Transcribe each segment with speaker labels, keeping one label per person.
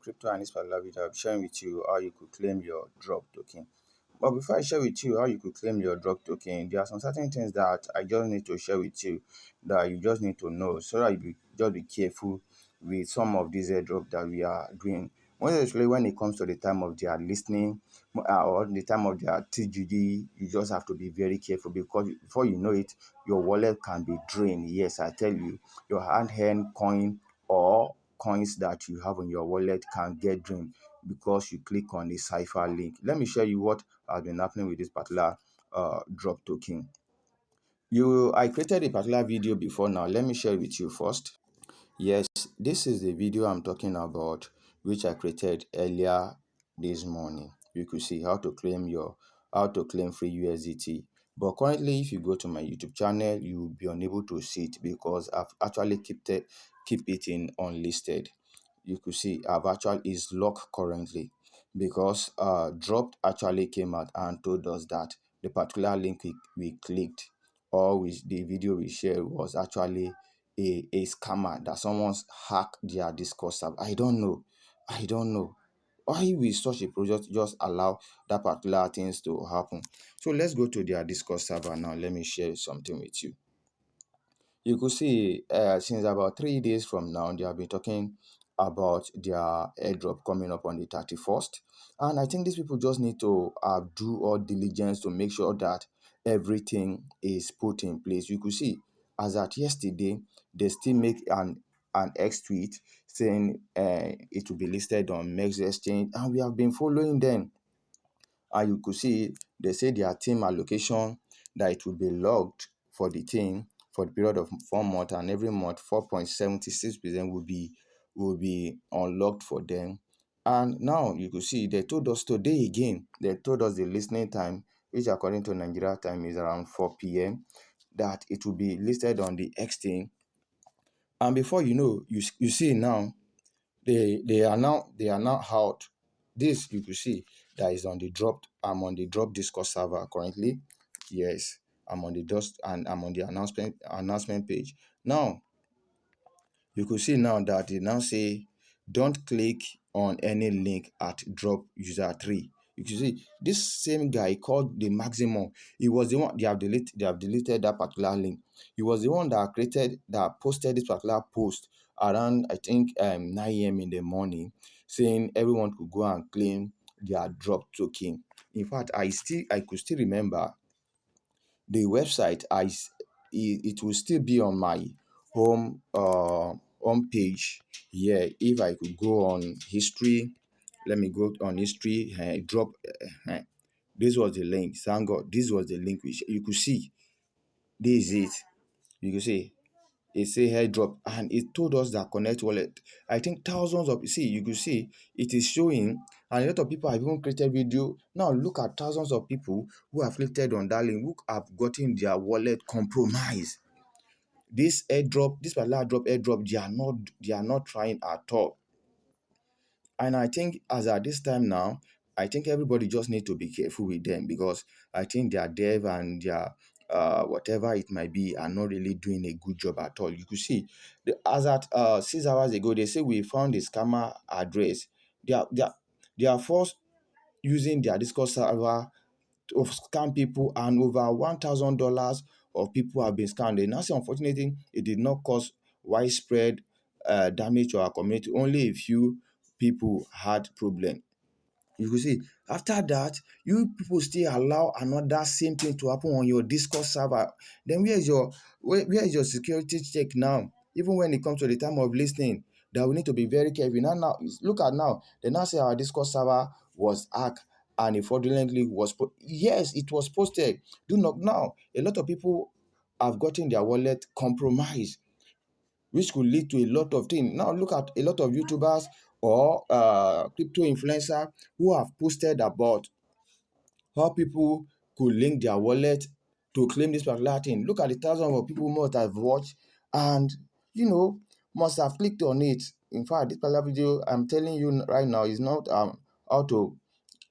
Speaker 1: Crypto, and this particular video I'll be sharing with you how you could claim your drop token. But before I share with you how you could claim your drop token, there are some certain things that I just need to share with you that you just need to know so that just be careful with some of these airdrop that we are doing. Most especially when it comes to the time of their listening or the time of their TGD, you just have to be very careful because before you know it, your wallet can be drained. Yes, I tell you, your hand coin or coins that you have on your wallet can get drained because you click on the cipher link. Let me show you what has been happening with this particular drop token. I created a particular video before now. Let me share it with you first. Yes, this is the video I'm talking about, which I created earlier this morning. You could see how to claim free USDT. But currently, if you go to my YouTube channel, you will be unable to see it because I've actually keep it in unlisted. You could see I've actually is locked currently because Drop actually came out and told us that the particular link we clicked or the video we shared was actually a scammer, that someone's hacked their Discord server. I don't know. Why will such a project just allow that particular things to happen? So let's go to their Discord server now. Let me share something with you. You could see since about 3 days from now, they have been talking about their airdrop coming up on the 31st. And I think these people just need to do all diligence to make sure that everything is put in place. You could see as at yesterday, they still make an X tweet saying it will be listed on Mex Exchange, and we have been following them. And you could see they say their team allocation that it will be logged for the team for the period of 4 months, and every month 4.76% will be unlocked for them. And now you could see they told us today again, they told us the listening time, which according to Nigeria time is around 4 p.m., that it will be listed on the exchange. And before you know, you see now they are now out. This you could see that is on the drop. I'm on the drop Discord server currently. Yes, I'm on the just and I'm on the announcement page. Now you could see now that they now say don't click on any link at drop user 3. You can see this same guy called the maximum. He was the one they have deleted that particular link. He was the one that posted this particular post around I think 9 a.m. in the morning, saying everyone could go and claim their drop token. In fact, I could still remember the website. It will still be on my home page. Yeah, if I could go on history, let me go on history. Drop. This was the link. Thank God, this was the link which you could see. This is it. You could see it say airdrop, and it told us that connect wallet. I think thousands of you could see it is showing, and a lot of people have even created video. Now look at thousands of people who have clicked on that link, who have gotten their wallet compromised. This particular airdrop, they are not trying at all. And I think as at this time now, I think everybody just need to be careful with them because I think their dev and their whatever it might be are not really doing a good job at all. You could see as at 6 hours ago, they say we found the scammer address. They are first using their Discord server to scam people, and over $1,000 of people have been scammed. And that's unfortunately, it did not cause widespread damage to our community. Only a few people had problem. You could see after that, you people still allow another same thing to happen on your Discord server. Then where is your security check now? Even when it comes to the time of listening, that we need to be very careful. Now look at now. They now say our Discord server was hacked and it fraudulently yes, it was posted. Do not now. A lot of people have gotten their wallet compromised, which could lead to a lot of things. Now look at a lot of YouTubers or crypto influencer who have posted about how people could link their wallet to claim this particular thing. Look at the thousands of people must have watched and must have clicked on it. In fact, this particular video I'm telling you right now is not how to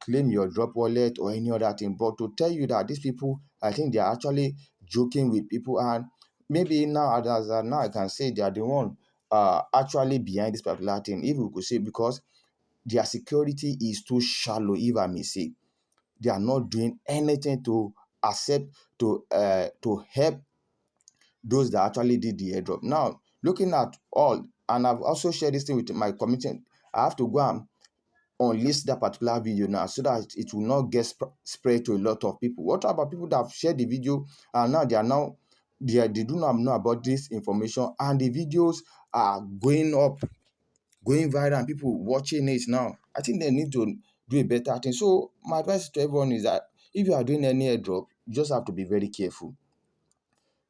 Speaker 1: claim your drop wallet or any other thing, but to tell you that these people, I think they are actually joking with people, and maybe now I can say they are the one actually behind this particular thing, if we could say, because their security is too shallow, if I may say. They are not doing anything to accept, to help those that actually did the airdrop. Now, looking at all, and I've also shared this thing with my community, I have to go and unlist that particular video now so that it will not get spread to a lot of people. What about people that have shared the video and now they do not know about this information, and the videos are going up, going viral, and people watching it now? I think they need to do a better thing. So my advice to everyone is that if you are doing any airdrop, you just have to be very careful.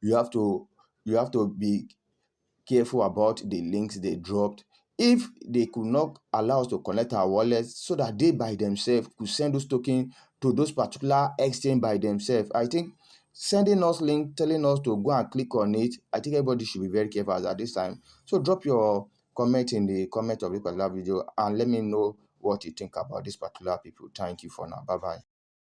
Speaker 1: You have to be careful about the links they dropped. If they could not allow us to connect our wallets so that they by themselves could send those tokens to those particular exchange by themselves, I think sending us link telling us to go and click on it, I think everybody should be very careful at this time. So drop your comment in the comment of this particular video and let me know what you think about this particular people. Thank you for now. Bye bye.